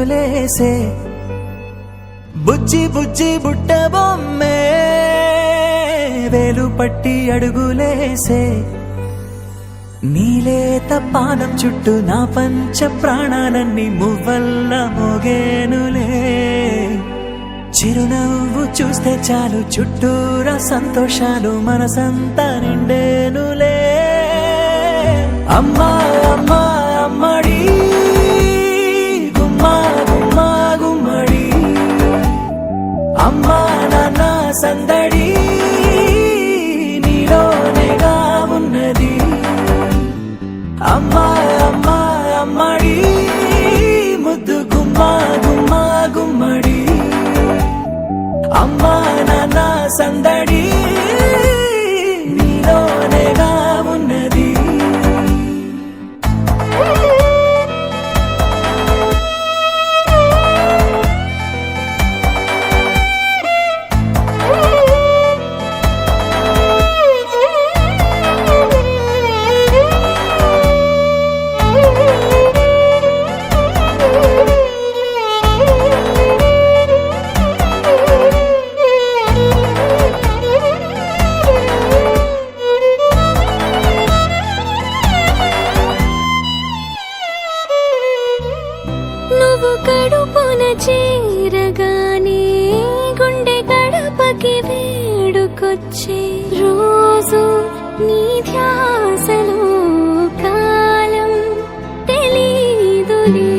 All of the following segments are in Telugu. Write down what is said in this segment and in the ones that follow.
అడుగులేసే బుజ్జి బుజ్జి బుట్ట బొమ్మే వేలు పట్టి అడుగులేసే నీలేత పానం చుట్టూ నా పంచ ప్రాణాలన్నీ మువ్వల్ల మోగేనులే చిరునవ్వు చూస్తే చాలు చుట్టూరా సంతోషాలు మనసంతా నిండేనులే అమ్మా అమ్మా అమ్మడి గుమ్మా గుమ్మా గుమ్మడి అమ్మా నాన్న సందడి నీలోనేగా ఉన్నది అమ్మా అమ్మా అమ్మడి ముద్దు గుమ్మా గుమ్మా గుమ్మడి అమ్మా నాన్న సందడి నీలోనేగా ఉన్నది కడుపున చేరగానే గుండె గడపకి వేడుకొచ్చే రోజు నీ ధ్యాసలో కాలం తెలీదులే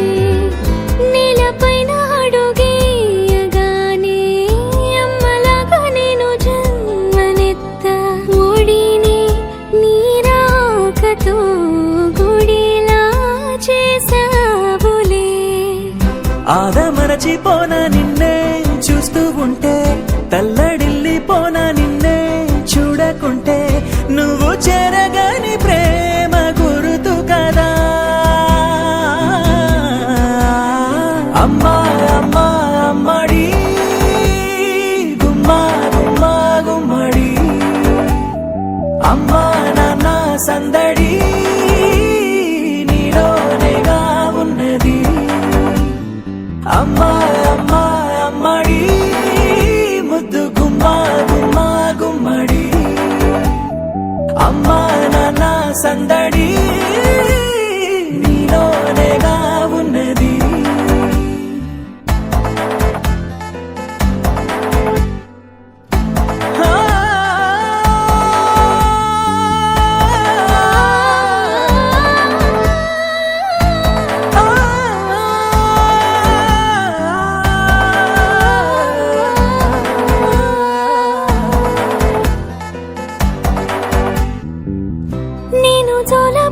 నేలపైన అడుగేయగానే అమ్మలాగా నేను జన్మనెత్త ఒడిని నీ రాకతో గుడిలా చేసావులే ఆదమరచిపోనా నిన్నే చూస్తూ ఉంటే తల్లడిల్లిపోనా నిన్నే చూడకుంటే నువ్వు చెరగని ప్రేమ గురుతు కదా అమ్మా అమ్మా అమ్మడి గుమ్మా గుమ్మా గుమ్మడి అమ్మా నాన్న సందడి నీలోనేగా ఉన్నది అమ్మా అమ్మా అమ్మడి ముద్దు గుమ్మా గుమ్మా గుమ్మడి అమ్మా నాన్న సందడి నీలోనేగా ఉన్నది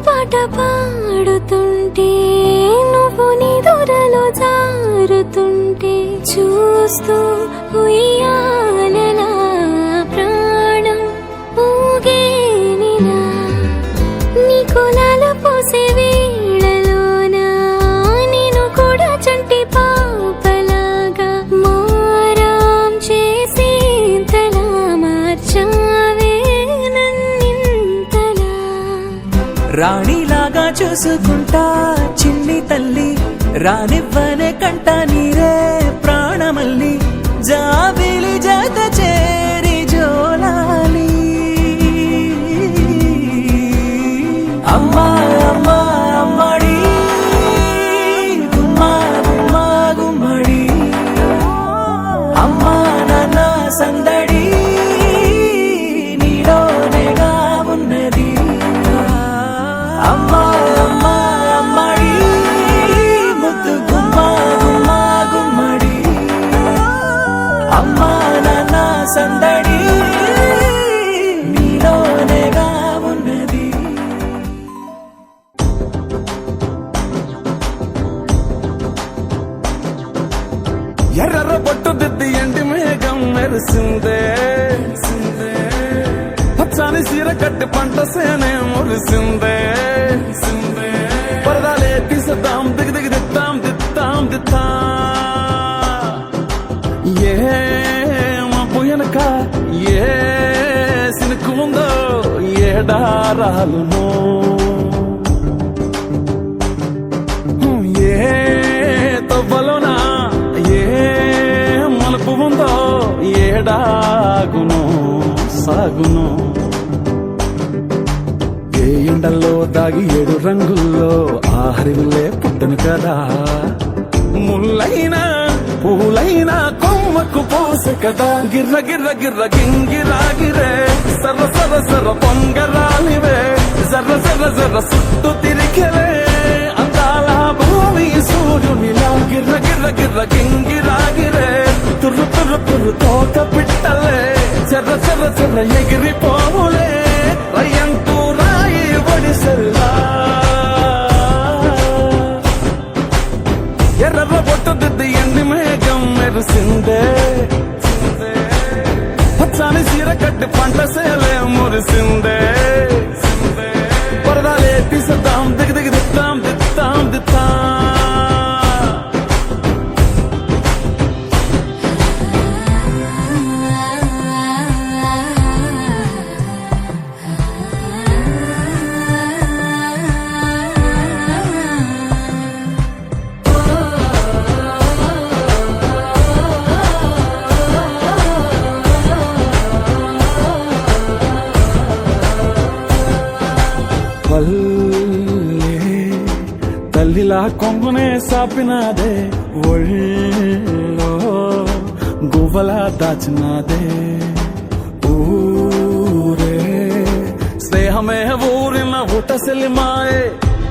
పాట పాడుతుంటే నువ్వు నీ దూరలో జారుతుంటే చూస్తూ ఉయ్యాలలా ప్రాణం ఊగేనిలా నీ కులాల పోసే వేళలోనా నేను కూడా చంటి పాపలాగా మారాం చేసేంతలా మార్చావే నన్నింతలా రాణిలాగా చూసుకుంటా చిన్ని తల్లి రానివ్వనే కంట నీరే ప్రాణమల్లి జాబిలి జత చేరి జోలాలి అమ్మా అమ్మా అమ్మడి గుమ్మా గుమ్మా గుమ్మడి అమ్మా నాన్న సందడి నీలోనేగా ఉన్నది అమ్మా అమ్మా అమ్మడి ముద్దు గుమ్మా గుమ్మా గుమ్మడి అమ్మా నాన్న సందడి నీలోనేగా ఉన్నది ఎర్ర పట్టు దిద్ది ఎండి మేఘం మెరిసిందే పచ్చని సీర కట్టి పంట సేనే మురిసిందే పరదాలే తీసేద్దాం దిగి దిగి దిత్తాం దిత్తాం దిత్తా ఏ మబ్బు వెనక ఏ సినుకు ఉందో ఏడారాలును ఏ తవ్వలోన ఏడాగును సాగును. ఏ ఎండల్లో దాగి 7 రంగుల్లో ఆహరివులే పుట్టను కదా. ముల్లైనా పూలైనా కొమ్మకు పోసే కదా. గిర్ర గిర్ర గిర్ర గింగిరాగిరే సర్ర సర్ర సర్ర పొంగరాలివే. జర్ర జర్ర జర్ర సుట్టు తిరిగలే అందాల భూమి సూర్యునిలా. గిర్ర గిర్ర గిర్ర గింగిరాగిరే తుర్రు తుర్రు తుర్రు తోట పిట్టలే. చెర్ర చెర్ర చెర్ర ఎగిరిపోవులే రయ్యంటూ రాయి ఒడిసెల్లా. ఎర్ర బొట్టు దిద్ది ఎండి మేఘం మెరిసిందే. పచ్చని సీర కట్టి పంట సేలే మురిసిందే. పరదాలే తీసేద్దాం దిగి దిగి దిద్దాం దిద్దాం దిద్దాం. తల్లిలా కొంగునే సాపినాదే ఒళ్ళో గువ్వలా దాచినాదే. ఊరే స్నేహమే ఊరిన ఊటసెలిమాయే.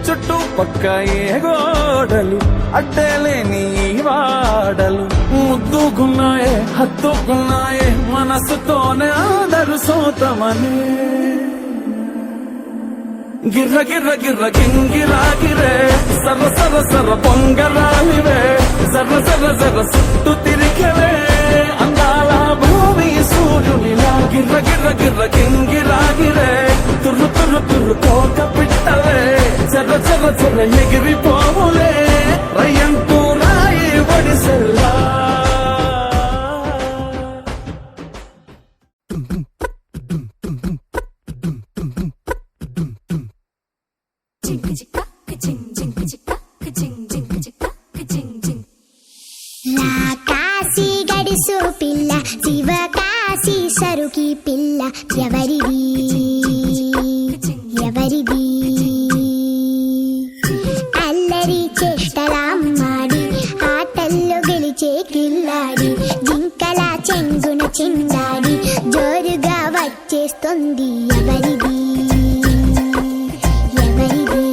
చుట్టూ పక్క ఏ గోడలు అడ్డేలేని వాడలు. ముద్దుగున్నాయే హత్తుకున్నాయే మనసుతోనే ఆదరు సోతమనే. గిర్ర గిర్ర గిర్ర గింగిరాగిరే సర్ర సర్ర సర్ర పొంగరాలివే. జర్ర జర్ర జర్ర సుట్టు తిరిగలే అందాల భూమి సూర్యునిలా. గిర్ర గిర్ర గిర్ర గింగిరాగిరే తుర్రు తుర్రు తుర్రు తోక పిట్టలే. చెర్ర చెర్ర చెర్ర ఎగిరిపోవులే రయ్యంటూ రాయి ఒడిసెల్లా. కాశీ గడిసు పిల్ల శివ కాశీ సరుకి పిల్ల ఎవరిది ఎవరిది. అల్లరి చేష్టలామ్మాడి ఆటల్లో గెలిచే కిల్లాడి. జింకల చెంగున చిందాడి జోరుగా వచ్చేస్తుంది ఎవరిది ఎవరిది.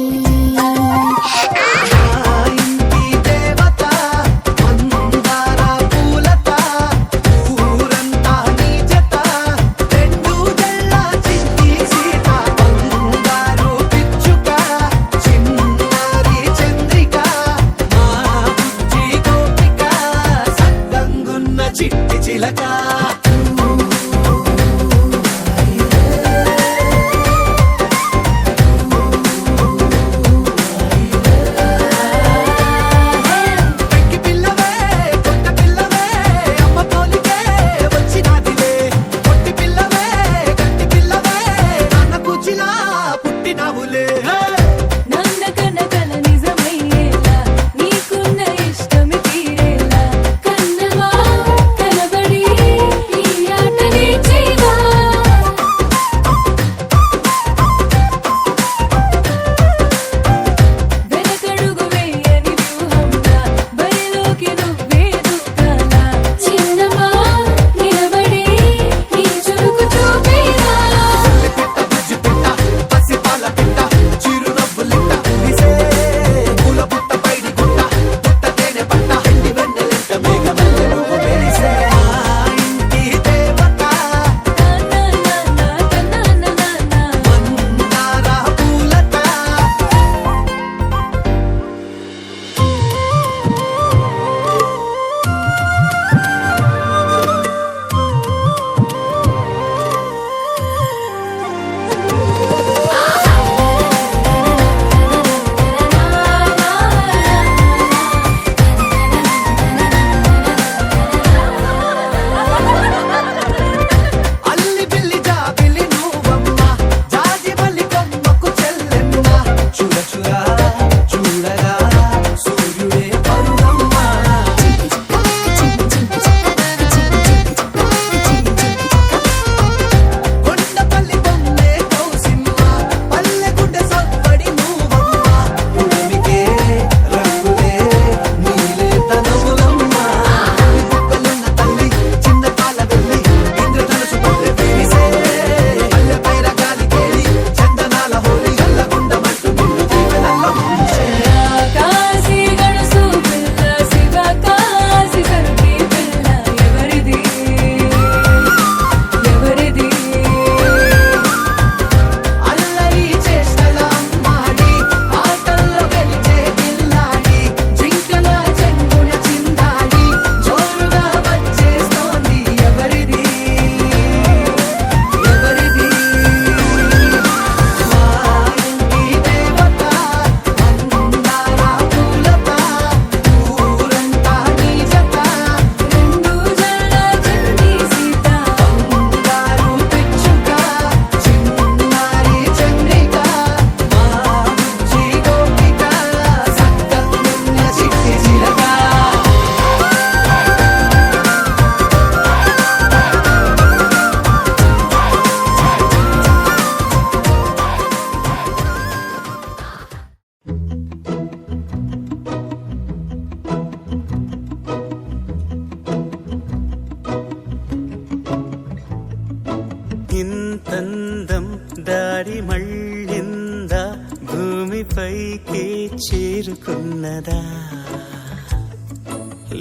ఉన్నదా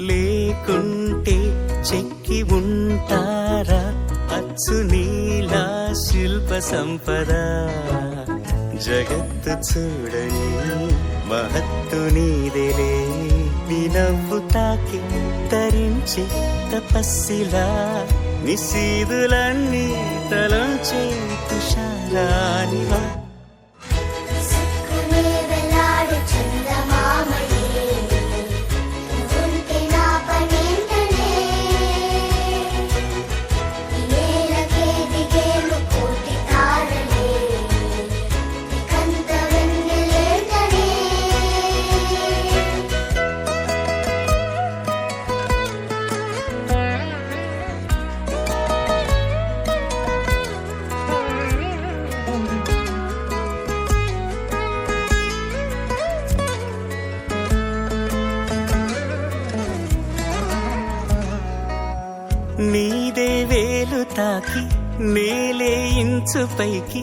లేకుంటే చెక్కి ఉంటారా అచ్చు నీలా శిల్ప సంపద జగత్తు చూడని మహత్తు నీదేలే నీ నవ్వు తాకి తరించి తపస్సిలా నిశీదులన్నీ తలంచే తుషారానివా నీదే వేలు తాకి నేలే ఇంచు పైకి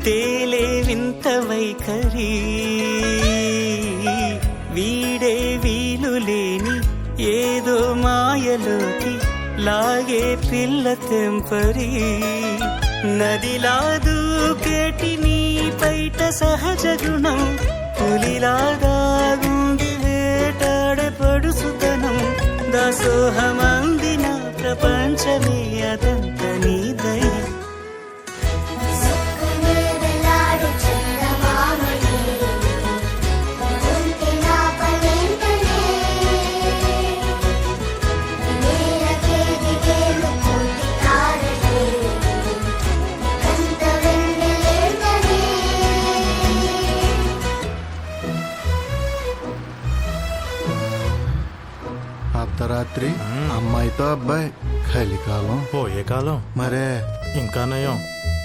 తేలే వింత వైఖరి వీడే వీలు లేని ఏదో మాయలోకి లాగే పిల్ల తెంపరి నదిలా దూకేటి నీ పైట సహజ గుణం పులిలాగాగుంది వేటాడే పడుసుతనం దాసోహమందిన ప్రపంచమే అదంత నీదై అర్ధరాత్రి అమ్మాయితో అబ్బాయి కలికాలం పోయే కాలం మరే ఇంకా నయం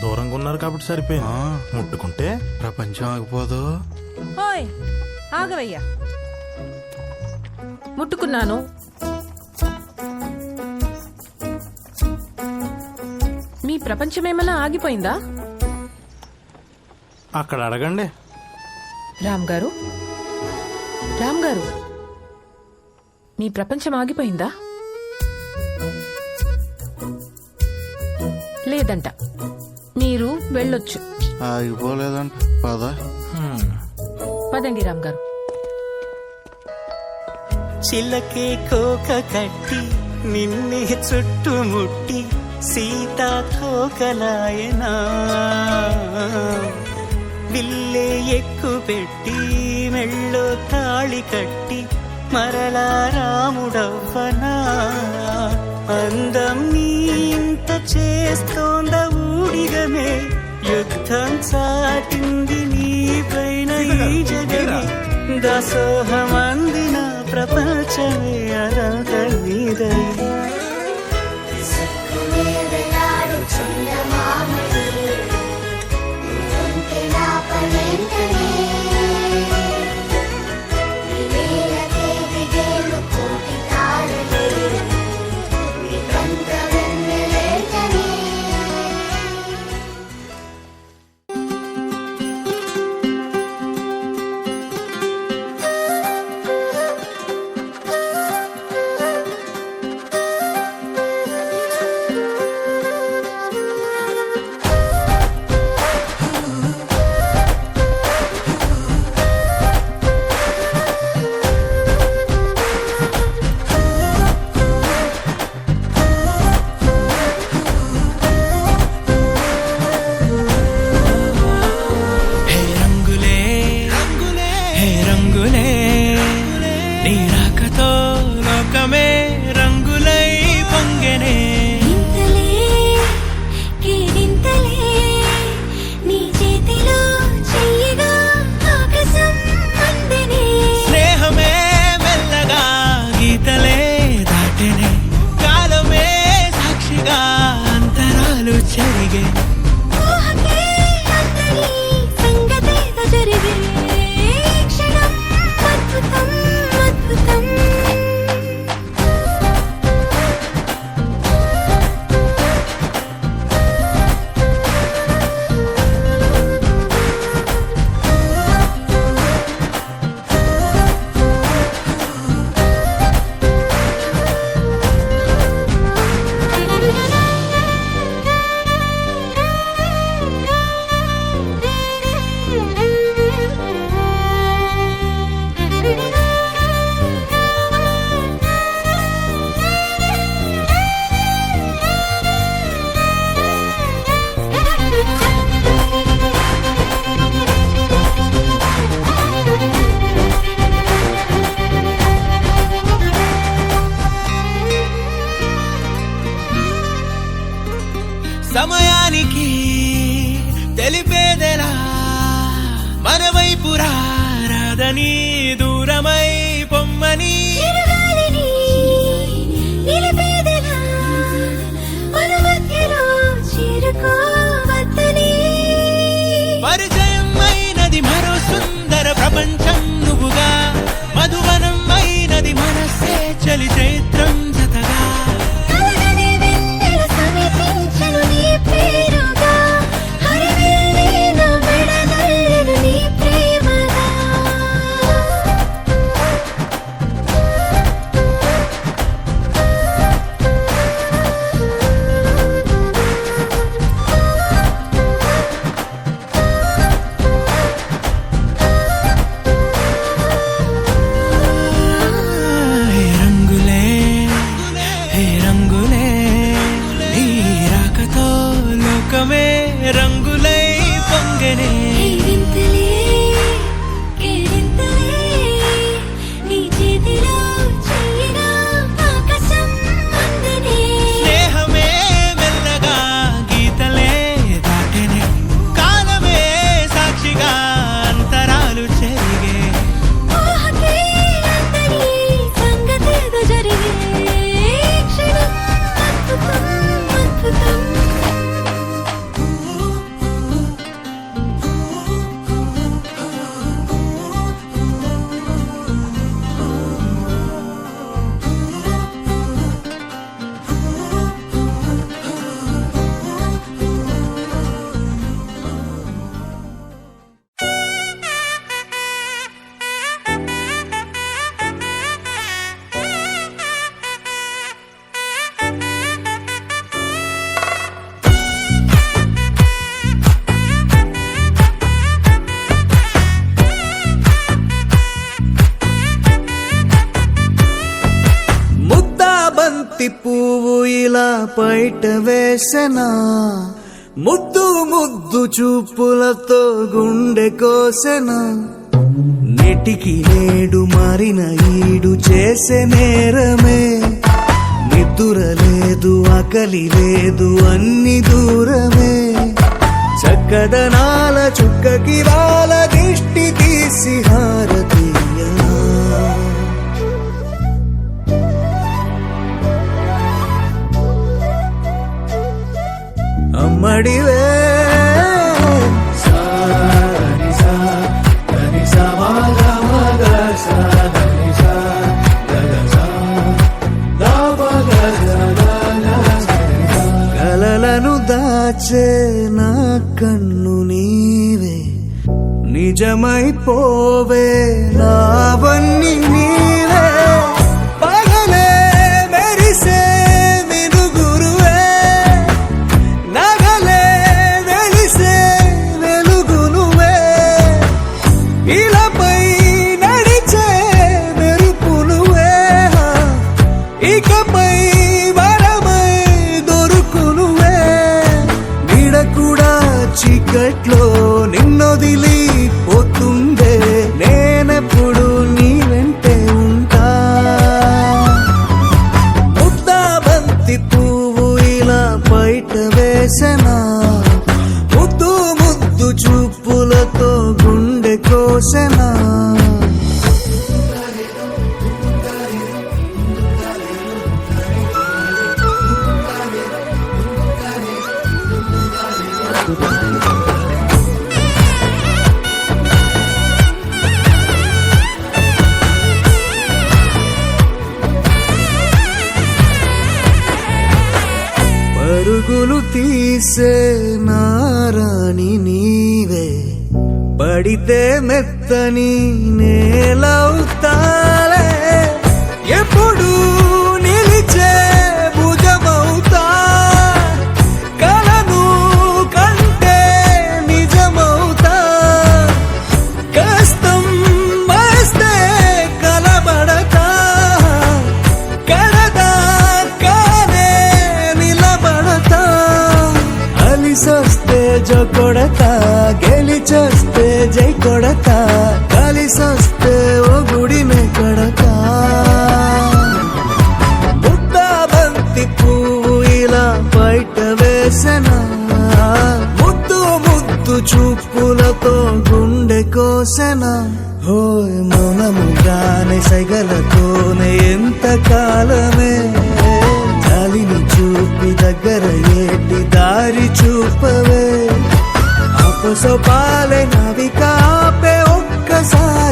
దూరంగా ఉన్నారు కాబట్టి సరిపోయింది ఆ. ముట్టుకుంటే ప్రపంచం ఆగిపోదు. ఓయ్ ఆగవయ్యా ముట్టుకున్నాను. మీ ప్రపంచమేమన్నా ఆగిపోయిందా? అక్కడ అడగండి. రామ్ గారు, రామ్ గారు, మీ ప్రపంచం ఆగిపోయిందా? లేదంట. మీరు వెళ్ళొచ్చు. ఆగిపోలేదంట. పద. పదండి రామ్ గారు. చిలకే కోక కట్టి నిన్నే చుట్టుముట్టి సీతాకోకలాయనా విల్లే ఎక్కు పెట్టి మెళ్ళో తాళి కట్టి మరలా రాముడవ్వనా అందం నీ ఇంత చేస్తోంద ఊడిగమే యుద్ధం చాటింది నీ పైన ఈ జగమే దాసోహమందిన ప్రపంచమే అదంత నీదై ప్రపంచం నువ్వుగా మధువనం అయినది మనస్సే చలి చైత్రం జతగా కలగని వెన్నెల సమీపించెను నీ పేరుగా హరివెల్లి నా మెడనల్లెను నీ ప్రేమగా హే రంగులే హే రంగులే నీ రాకతో లోకమే రంగులై పొంగనే వింతలే కేరింతలే నీ చేతిలో చెయ్యగా ఆకాశం అందనే స్నేహమే మెల్లగా గీతలే దాటెనే కాలమే సాక్షిగా అంతరాలు చెరిగే ఊహకే అంతని సంగతేదో జరిగే క్షణం అద్భుతం అద్భుతం ముద్దా బంతి పువ్వు ఇలా బయట వేసెనా ముద్దు ముద్దు చూపులతో గుండె కోసెనా నెటికి నేడు మారిన ఈడు చేసే నేరమే నిద్ర లేదు ఆకలి లేదు అన్ని దూరమే చక్కదనాల చుక్కకి వాళ్ళ దిష్టి తీసి హారతీయనా అమ్మడివే కలలను దాచే నా కన్ను నీవే నిజమైపోవే నావన్నీ నీవే పగలే మెరిసే మినుగురువే నగలే వెలిసే వెలుగునువే ఇలాపై నడిచే మెరుపునువే ఇకపై వరమై దొరుకునువే నీడ కూడా చీకట్లో నిన్నొదిలి పోతుందే నేనెప్పుడు నీ వెంటే ఉంటా ముద్దా బంతి పువ్వు ఇలా బయట వేసెనా ముద్దు ముద్దు చూపులతో గుండె కోసెనా పరుగులు తీసే నారాణి నీవే పడితే మెత్తని నేలవుతాలే ఎప్పుడు నిలిచే భుజమవుతా కలను కంటే నిజమవుతా కష్టం వస్తే కలబడతా కడదాకానే నిలబడతా అలిసొస్తే జో కొడతా గెలిచొస్తే జై కొడతా కలిసొస్తే ఓ గుడినే కొడతా ముద్దా బంతి పువ్వు ఇలా బయట వేసెనా ముద్దు ముద్దు చూపులతో గుండె కోసెనా హోయ్ మౌనముగానే సైగలతోనే ఎంత కాలమే గాలిని చూపి దగ్గర ఏటి దారి చూపవే అపసొపాలే నవికాపే ఒక్కసారి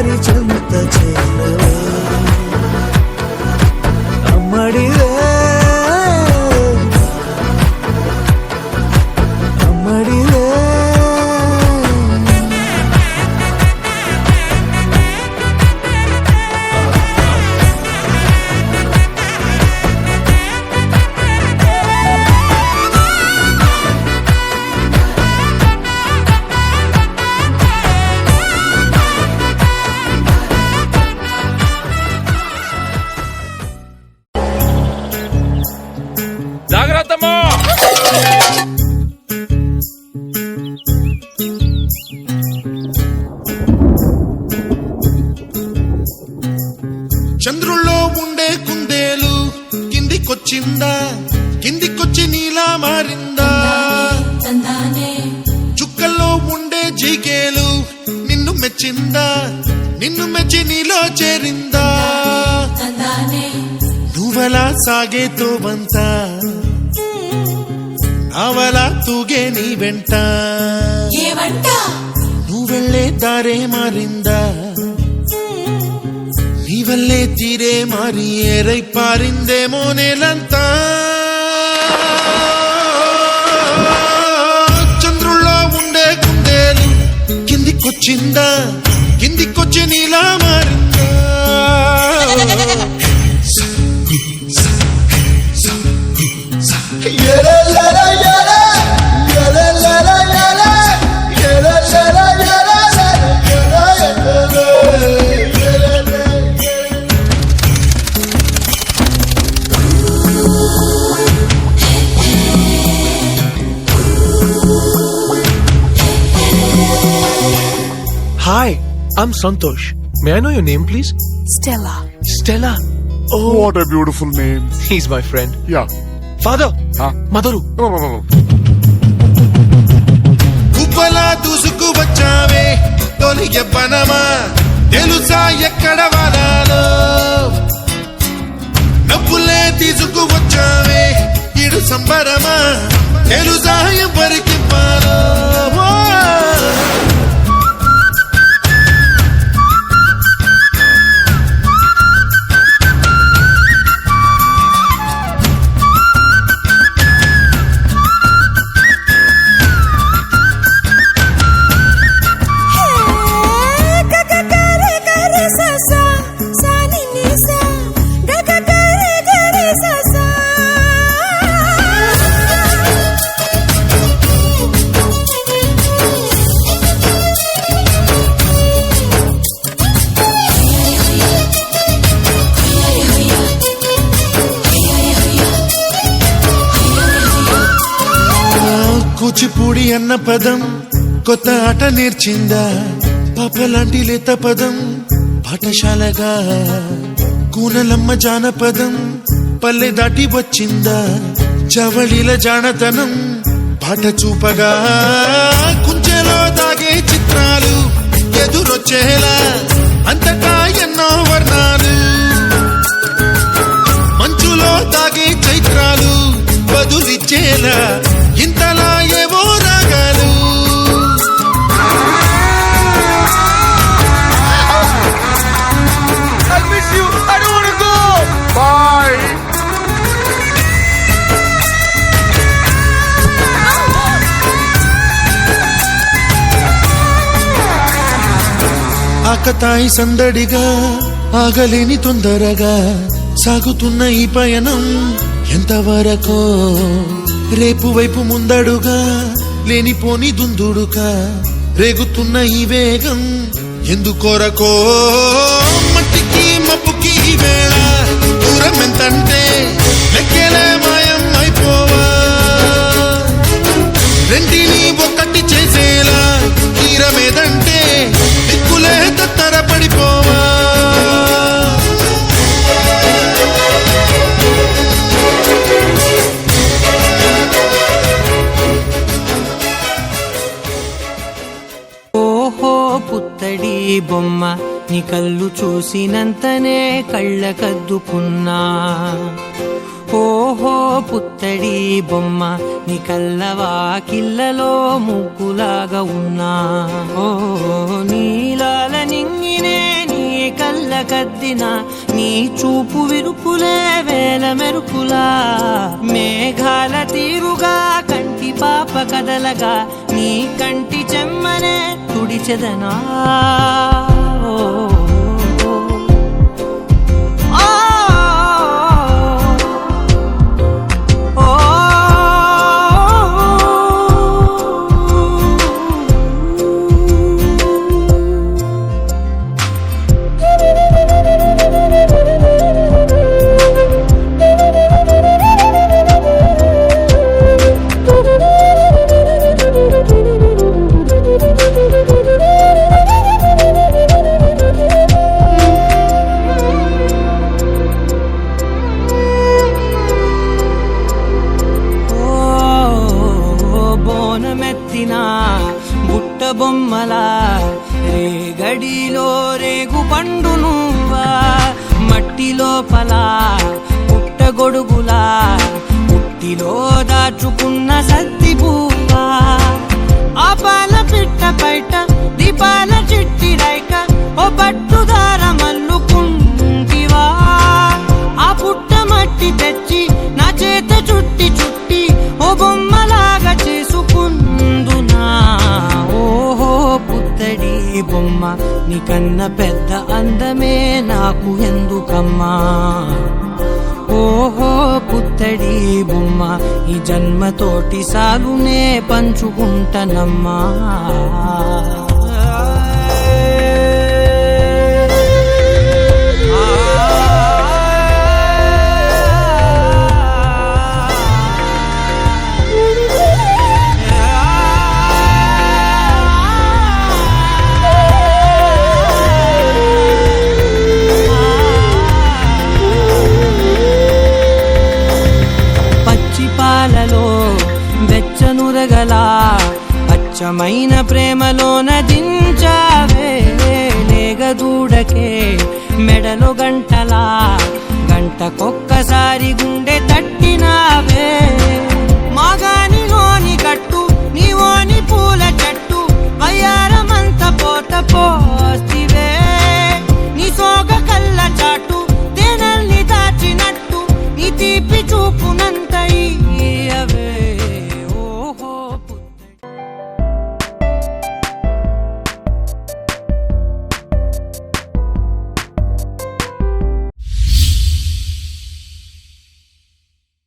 చంద్రుల్లో ఉండే కుందేలు కిందికొచ్చిందా, కిందికొచ్చి నీలా మారిందా? చుక్కల్లో ఉండే జిగేలు నిన్ను మెచ్చిందా, నిన్ను మెచ్చి నీలో చేరిందా? నువ్వలా సాగే తోవంత అవలా తూగే నీ వెంట, నువ్వెళ్ళే దారే మారిందా, నీ వల్లే తీరే మారి ఏరై పారిందేమో నేలంతా. చంద్రుల్లో ఉండే కుందేలు కిందికొచ్చిందా, కిందికొచ్చి నీలా మారిందా? Hi, I'm Santosh. May I know your name, please? Stella. Stella. Oh, What a beautiful name. he's my friend. Yeah. Father. Huh? Madaru. గుబ్బలా దూసుకు వచ్చావే తొలి ఎవ్వనమా, తెలుసా ఎక్కడ వాలాలో? నవ్వులే తీసుకు వచ్చావే ఇడు సంబరమా, తెలుసా ఎవరికి పాలో? కూచిపూడి అన్న పదం కొత్త ఆట నేర్చిందా, పాపలాంటి లేత పదం పాఠశాలగా? కూనలమ్మ జానపదం పల్లె దాటి వచ్చిందా, చవళిల జానతనం పాట చూపగా? కుంచెలో దాగే చిత్రాలు ఎదురొచ్చేలా అంతటా ఎన్నో వర్ణాలు, మంచులో దాగే చైత్రాలు బదులిచ్చేలా ఇంతలా ఏవో రాగాలు. I miss you. I don't want to go. Bye. ఆకతాయి సందడిగా ఆగలేని తొందరగా సాగుతున్న ఈ పయనం ఎంతవరకో, రేపు వైపు ముందడుగా లేనిపోని దుందుడుగా రేగుతున్న ఈ వేగం ఎందుకొరకో? మట్టికి మప్పుకి ఈ వేళ దూరం ఎంతంటే లెక్కలే మాయం అయిపోవా, రెండిని ఒక్కటి చేసేలా తీరమేదంటే దిక్కులే తత్తర పడిపోవా. పుత్తడి బొమ్మ నీ కళ్ళు చూసినంతనే కళ్ళకద్దుకున్నా. ఓహో పుత్తడి బొమ్మ నీ కళ్ళవాకిళ్ళలో ముగ్గులాగా ఉన్నా. ఓ నీలాల నింగినే నీ కళ్ళకద్దిన, నీ చూపు విరుపులే వేల మెరుపులా. మేఘాల తీరుగా కంటి పాప కదలగా, నీ కంటి చెమ్మనే తుడిచెదనా. లోపల పుట్టగొడుగులా పుట్టిలో దాచుకున్న సత్తి పువ్వా ఆ పాల పిట్ట బయట దీపాల చిట్టి రైక ఓ పట్టుదార మల్లుకుంటివా ఆ పుట్ట మట్టి తెచ్చి నా చేత చుట్టి చుట్టి ఓ బొమ్మలాగా చేసుకుందునా ఓహో పుత్తడి బొమ్మ నీకన్న పెద్ద అందమే నాకు ఎందుకమ్మా ఓహో పుత్తడి బొమ్మ ఈ జన్మతోటి సాగునే పంచుకుంటనమ్మా పాలలో వెచ్చనురగల పచ్చమైన ప్రేమలోన దించావే లేగదూడకే మెడలో గంట